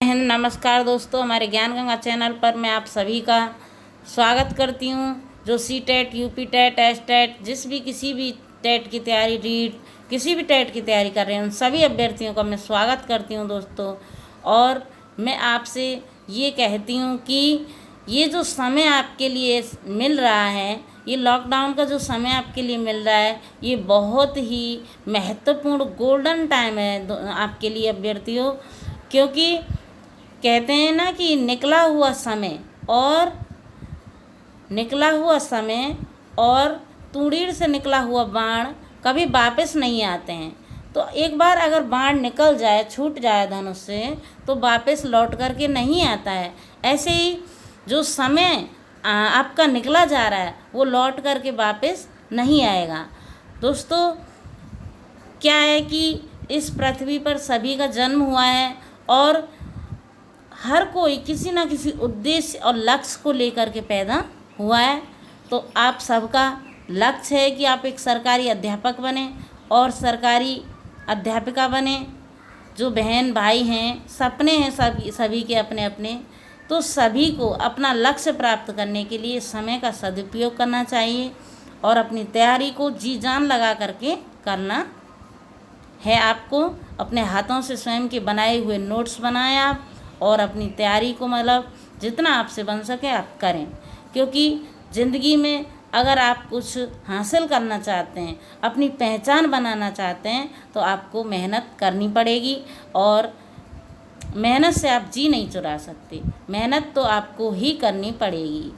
नमस्कार दोस्तों, हमारे ज्ञान गंगा चैनल पर मैं आप सभी का स्वागत करती हूँ। जो C TET, UP TET, S TET, किसी भी टेट की तैयारी, रीट किसी भी टेट की तैयारी कर रहे हैं, उन सभी अभ्यर्थियों का मैं स्वागत करती हूँ दोस्तों। और मैं आपसे ये कहती हूँ कि ये जो समय आपके लिए मिल रहा है, ये लॉकडाउन का जो समय आपके लिए मिल रहा है, ये बहुत ही महत्वपूर्ण गोल्डन टाइम है आपके लिए अभ्यर्थियों। क्योंकि कहते हैं ना कि निकला हुआ समय और तूड़ीर से निकला हुआ बाण कभी वापस नहीं आते हैं। तो एक बार अगर बाण निकल जाए, छूट जाए धनुष से, तो वापस लौट कर के नहीं आता है। ऐसे ही जो समय आपका निकला जा रहा है, वो लौट कर के वापस नहीं आएगा। दोस्तों, क्या है कि इस पृथ्वी पर सभी का जन्म हुआ है और हर कोई किसी न किसी उद्देश्य और लक्ष्य को लेकर के पैदा हुआ है। तो आप सबका लक्ष्य है कि आप एक सरकारी अध्यापक बने और सरकारी अध्यापिका बने। जो बहन भाई हैं, सपने हैं सभी के अपने अपने। तो सभी को अपना लक्ष्य प्राप्त करने के लिए समय का सदुपयोग करना चाहिए और अपनी तैयारी को जी जान लगा करके करना है। आपको अपने हाथों से स्वयं के बनाए हुए नोट्स बनाएं आप, और अपनी तैयारी को जितना आपसे बन सके आप करें। क्योंकि ज़िंदगी में अगर आप कुछ हासिल करना चाहते हैं, अपनी पहचान बनाना चाहते हैं, तो आपको मेहनत करनी पड़ेगी। और मेहनत से आप जी नहीं चुरा सकते, मेहनत तो आपको ही करनी पड़ेगी।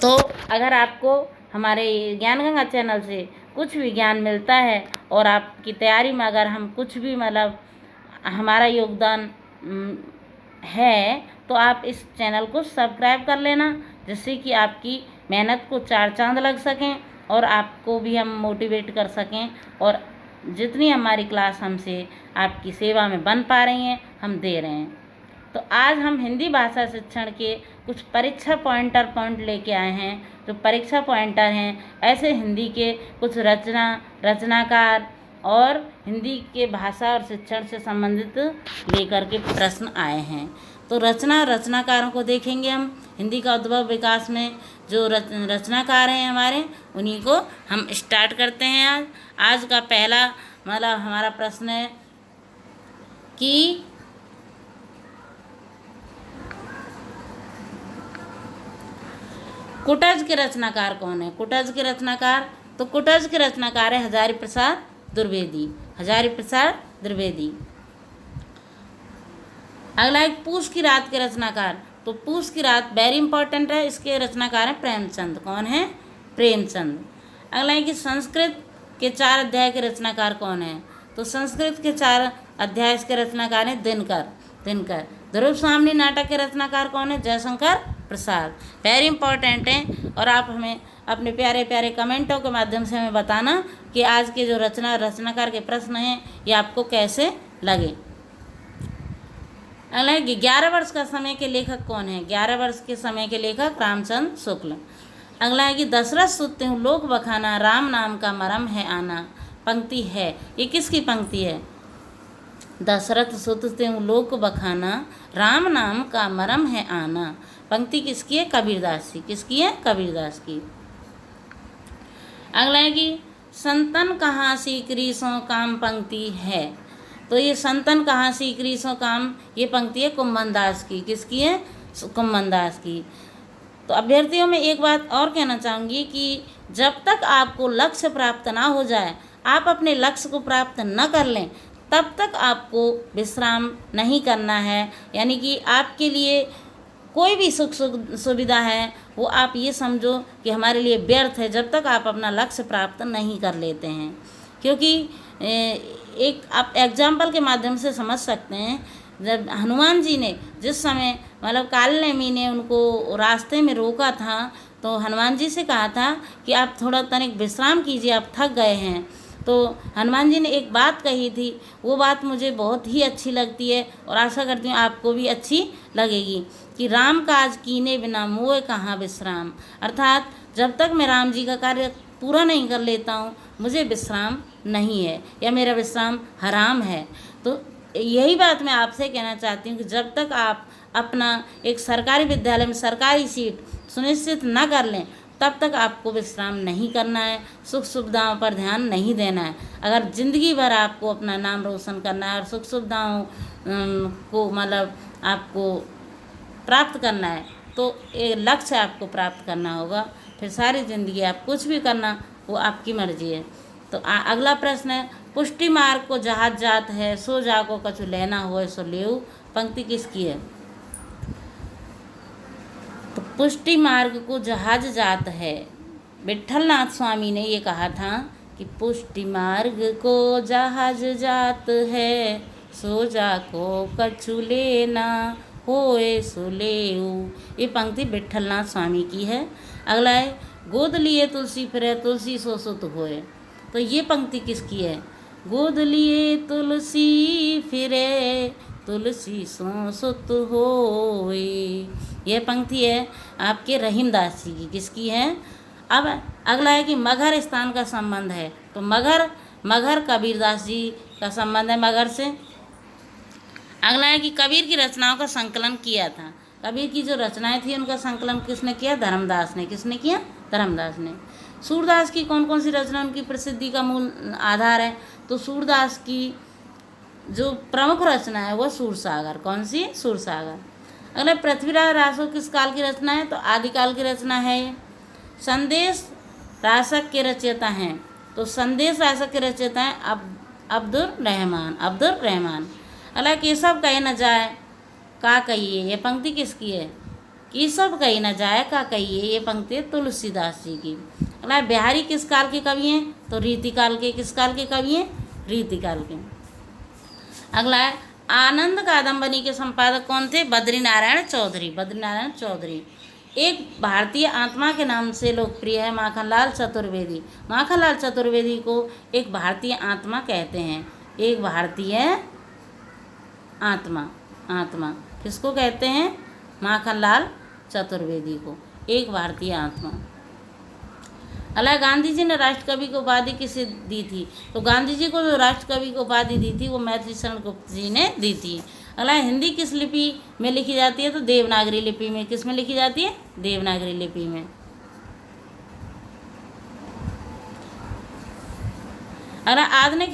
तो अगर आपको हमारे ज्ञान गंगा चैनल से कुछ भी ज्ञान मिलता है और आपकी तैयारी में अगर हम कुछ भी हमारा योगदान है, तो आप इस चैनल को सब्सक्राइब कर लेना, जिससे कि आपकी मेहनत को चार चांद लग सकें और आपको भी हम मोटिवेट कर सकें। और जितनी हमारी क्लास हमसे आपकी सेवा में बन पा रही हैं, हम दे रहे हैं। तो आज हम हिंदी भाषा शिक्षण के कुछ परीक्षा पॉइंट लेके आए हैं। जो परीक्षा पॉइंटर हैं, ऐसे हिंदी के कुछ रचनाकार और हिंदी के भाषा और शिक्षण से संबंधित लेकर के प्रश्न आए हैं। तो रचनाकारों को देखेंगे हम। हिंदी का उद्भव विकास में जो रचनाकार हैं हमारे, उन्हीं को हम स्टार्ट करते हैं। आज का पहला हमारा प्रश्न है कि कुटज के रचनाकार कौन है। कुटज के रचनाकार है हजारी प्रसाद द्विवेदी। अगला एक पूस की रात के रचनाकार। तो पूस की रात वेरी इंपॉर्टेंट है, इसके रचनाकार हैं प्रेमचंद। कौन है? प्रेमचंद। अगला है कि संस्कृत के 4 अध्याय के रचनाकार कौन है। तो संस्कृत के 4 अध्याय के रचनाकार हैं दिनकर। ध्रुव स्वामिनी नाटक के रचनाकार कौन है? जयशंकर प्रसाद। वेरी इंपॉर्टेंट हैं। और आप हमें अपने प्यारे प्यारे कमेंटों के माध्यम से हमें बताना कि आज के जो रचनाकार के प्रश्न हैं, ये आपको कैसे लगे। अगला है कि 11 वर्ष का समय के लेखक कौन है। 11 वर्ष के समय के लेखक रामचंद्र शुक्ल। अगला है कि दशरथ सुनते हूँ लोक बखाना, राम नाम का मरम है आना। पंक्ति है, ये किसकी पंक्ति है? दशरथ सुनते हूँ लोक बखाना, राम नाम का मरम है आना। पंक्ति किसकी है? कबीरदास की। किसकी है? कबीरदास की। अगला है कि संतन कहाँ सीकरी सो काम पंक्ति है। तो ये संतन कहाँ सीकरी सो काम, ये पंक्ति है कुम्भन दास की। किसकी है? कुम्भन दास की। तो अभ्यर्थियों में एक बात और कहना चाहूँगी कि जब तक आपको लक्ष्य प्राप्त ना हो जाए, आप अपने लक्ष्य को प्राप्त न कर लें, तब तक आपको विश्राम नहीं करना है। यानी कि आपके लिए कोई भी सुख सुविधा है, वो आप ये समझो कि हमारे लिए व्यर्थ है, जब तक आप अपना लक्ष्य प्राप्त नहीं कर लेते हैं। क्योंकि एक आप एग्जाम्पल के माध्यम से समझ सकते हैं। जब हनुमान जी ने जिस समय काल नेमी ने उनको रास्ते में रोका था, तो हनुमान जी से कहा था कि आप थोड़ा तनिक विश्राम कीजिए, आप थक गए हैं। तो हनुमान जी ने एक बात कही थी, वो बात मुझे बहुत ही अच्छी लगती है और आशा करती हूँ आपको भी अच्छी लगेगी, कि राम काज कीने बिना मोह कहाँ विश्राम। अर्थात जब तक मैं राम जी का कार्य पूरा नहीं कर लेता हूँ, मुझे विश्राम नहीं है, या मेरा विश्राम हराम है। तो यही बात मैं आपसे कहना चाहती हूँ कि जब तक आप अपना एक सरकारी विद्यालय में सरकारी सीट सुनिश्चित न कर लें तब तक आपको विश्राम नहीं करना है, सुख सुविधाओं पर ध्यान नहीं देना है। अगर ज़िंदगी भर आपको अपना नाम रोशन करना है और सुख सुविधाओं को मतलब आपको प्राप्त करना है तो एक लक्ष्य आपको प्राप्त करना होगा, फिर सारी ज़िंदगी आप कुछ भी करना वो आपकी मर्जी है। तो अगला प्रश्न है, पुष्टि मार्ग को जहाज जात है, सो जाको कछु लेना होए सो लेऊ, पंक्ति किसकी है? तो पुष्टि मार्ग को जहाज जात है, विट्ठलनाथ स्वामी ने ये कहा था कि पुष्टि मार्ग को जहाज जात है, सो जाको कछु लेना होए सो लेऊ। ये पंक्ति विट्ठलनाथ स्वामी की है। अगला है, गोद लिए तुलसी फिरे तुलसी सो सुत होए, तो ये पंक्ति किसकी है? गोद लिए तुलसी फिरे तुलसी सो सुत होए, यह पंक्ति है आपके रहीमदास जी की। किसकी है? अब अगला है कि मगहर स्थान का संबंध है, तो मगहर कबीरदास जी का संबंध है मगहर से। अगला है कि कबीर की रचनाओं का संकलन किया था, कबीर की जो रचनाएं थी उनका संकलन किसने किया? धर्मदास ने। किसने किया? धर्मदास ने। सूरदास की कौन कौन सी रचना उनकी प्रसिद्धि का मूल आधार है? तो सूरदास की जो प्रमुख रचना है वो सूरसागर। कौन सी? सूरसागर। अगला, पृथ्वीराज रासो किस काल की रचना है? तो आदिकाल की रचना है ये। संदेश रासक के रचयिता हैं, तो संदेश रासक के रचयिता हैं अब्दुल रहमान। अगला, केशव कहे न जाए का कहिए, ये पंक्ति किसकी है? केशव कहे न जाए का कहिए, ये पंक्ति तुलसीदास जी की। अगला, बिहारी किस काल के कवि हैं? तो रीतिकाल के। किस काल के कवि हैं? रीतिकाल के। अगला है, आनंद कादम्बनी के संपादक कौन थे? बद्रीनारायण चौधरी। एक भारतीय आत्मा के नाम से लोकप्रिय है माखनलाल चतुर्वेदी। माखनलाल चतुर्वेदी को एक भारतीय आत्मा कहते हैं। एक भारतीय आत्मा किसको कहते हैं? माखनलाल चतुर्वेदी को एक भारतीय आत्मा। अला, गांधी जी ने राष्ट्रकवि की उपाधि किसे दी थी? तो गांधी जी को जो राष्ट्रकवि की उपाधि दी थी वो मैथिली शरण गुप्त जी ने दी थी। अगला, हिंदी किस लिपि में लिखी जाती है? तो देवनागरी लिपि में। किस में लिखी जाती है? देवनागरी लिपि में। अगला, आधुनिक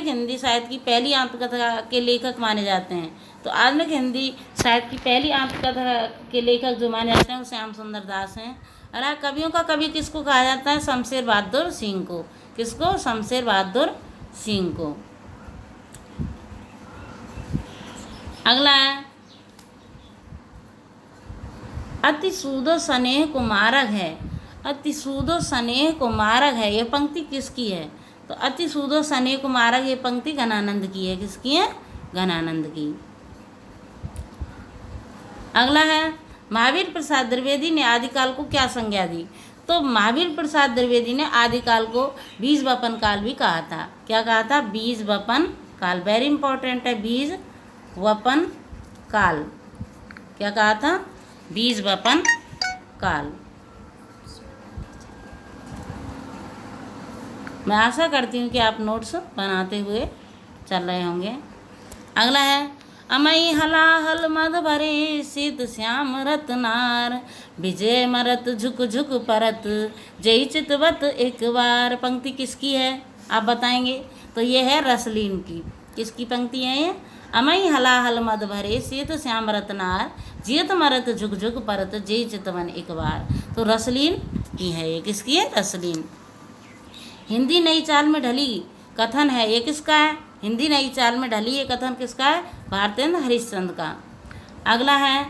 हिंदी साहित्य की पहली आत्मकथा के लेखक माने जाते हैं। तो आधुनिक हिंदी साहित्य की पहली आत्मकथा के लेखक जो माने जाते हैं वो श्याम सुंदर दास हैं। अगला, कवियों का कवि किसको कहा जाता है? शमशेर बहादुर सिंह को। किसको? शमशेर बहादुर सिंह को। अगला है, अति सूदो स्नेह को मारग है, यह पंक्ति किसकी है? तो अति सूदो स्नेह को मारग, ये पंक्ति घनानंद की है। किसकी है? घनानंद की। अगला है, महावीर प्रसाद द्विवेदी ने आदिकाल को क्या संज्ञा दी? तो महावीर प्रसाद द्विवेदी ने आदिकाल को बीज वपन काल भी कहा था। क्या कहा था? बीज वपन काल। वेरी इंपॉर्टेंट है, बीज वपन काल। क्या कहा था? बीज वपन काल। मैं आशा करती हूँ कि आप नोट्स बनाते हुए चल रहे होंगे। अगला है, अमई हलाहल मद भरे सिद्ध श्याम रतनार, विजय मरत झुक झुक परत, जय चितवत एक बार। पंक्ति किसकी है? आप बताएंगे। तो ये है रसलीन की। किसकी पंक्ति है ये? अमई हलाहल मद भरे सिद्ध श्याम रतनार, जियत मरत झुक झुक परत, जय चितवन एक बार। तो रसलीन की है ये। किसकी है? रसलीन। हिंदी नई चाल में ढली कथन है, ये किसका है? हिंदी नई चाल में ढली ये कथन किसका है? भारतेंद्र हरिश्चंद्र का। अगला है,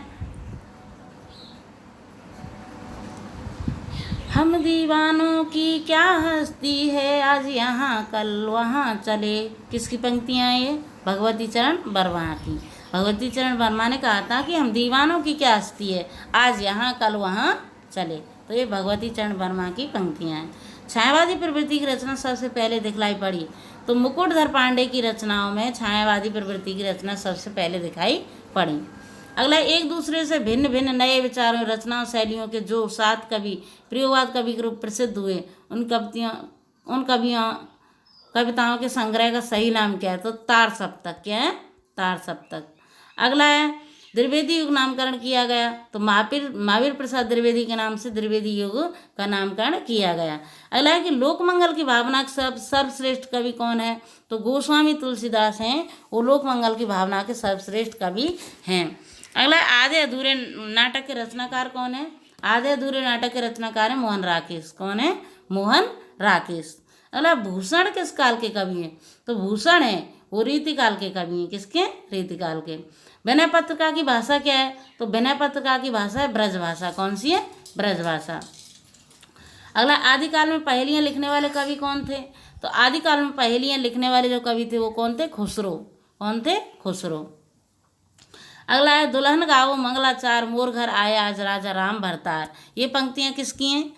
हम दीवानों की क्या हस्ती है, आज यहाँ कल वहाँ चले। किसकी पंक्तियाँ हैं ये? भगवती चरण वर्मा की। भगवती चरण वर्मा ने कहा था कि हम दीवानों की क्या हस्ती है, आज यहाँ कल वहाँ चले। तो ये भगवती चरण वर्मा की पंक्तियाँ हैं। छायावादी प्रवृत्ति की रचना सबसे पहले दिखलाई पड़ी? तो मुकुटधर पांडे की रचनाओं में छायावादी प्रवृत्ति की रचना सबसे पहले दिखाई पड़ी। अगला, एक दूसरे से भिन्न भिन्न नए विचारों, रचनाओं, शैलियों के जो 7 कवि प्रयोगवाद कवि के रूप प्रसिद्ध हुए, उन कविताओं के संग्रह का सही नाम क्या है? तो तार सप्तक। क्या है? तार सप्तक। अगला है द्विवेदी युग नामकरण किया गया, तो महावीर प्रसाद द्विवेदी के नाम से द्विवेदी युग का नामकरण किया गया। अगला है कि लोकमंगल की भावना के सर्वश्रेष्ठ कवि कौन है? तो गोस्वामी तुलसीदास हैं, वो लोकमंगल की भावना के सर्वश्रेष्ठ कवि हैं। अगला है आधे अधूरे नाटक के रचनाकार कौन है? आधे अधूरे नाटक के रचनाकार है मोहन राकेश। कौन है? मोहन राकेश। अगला भूषण किस काल के कवि हैं? तो भूषण है वो रीतिकाल के कवि हैं। किसके? रीतिकाल के। विनय पत्रिका की भाषा क्या है? तो विनय पत्रिका की भाषा है ब्रज भाषा। कौन सी है? ब्रज भाषा। अगला आदिकाल में पहेलियाँ लिखने वाले कवि कौन थे? तो आदिकाल में पहेलियाँ लिखने वाले जो कवि थे वो कौन थे? खुसरो। कौन थे? खुसरो। अगला है दुल्हन गाओ मंगलाचार मोर घर आया आज राजा राम भरतार। ये पंक्तियाँ किसकी हैं?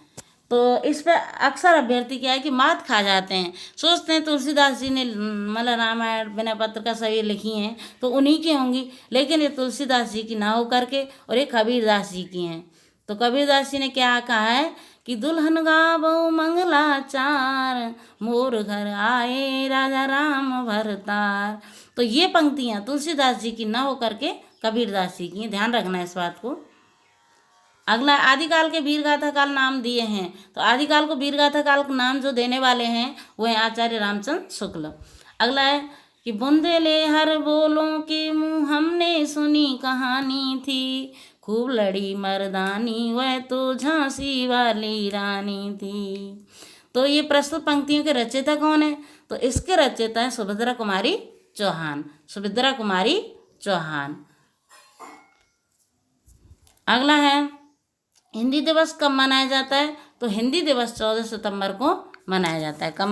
तो इस पर अक्सर अभ्यर्थी क्या है कि मात खा जाते हैं, सोचते हैं तुलसीदास जी ने मतलब रामायण विनय पत्रिका सभी लिखी हैं तो उन्हीं की होंगी, लेकिन ये तुलसीदास जी की ना हो करके और ये कबीरदास जी की हैं। तो कबीरदास जी ने क्या कहा है कि दुल्हन गावो मंगलाचार मोर घर आए राजा राम भरतार। तो ये पंक्तियाँ तुलसीदास जी की ना हो करके कबीरदास जी की हैं, ध्यान रखना है इस बात को। अगला आदिकाल के वीरगाथा काल नाम दिए हैं, तो आदिकाल को वीरगाथा काल का नाम जो देने वाले हैं वो हैं आचार्य रामचंद्र शुक्ल। अगला है कि बुंदेले हर बोलों के मुँह हमने सुनी कहानी थी, खूब लड़ी मर्दानी वह तो झांसी वाली रानी थी। तो ये प्रस्तुत पंक्तियों के रचयिता कौन है? तो इसके रचयिता है सुभद्रा कुमारी चौहान। सुभद्रा कुमारी चौहान। अगला है हिंदी दिवस कब मनाया जाता है? तो हिंदी दिवस 14 सितंबर को मनाया जाता है। कब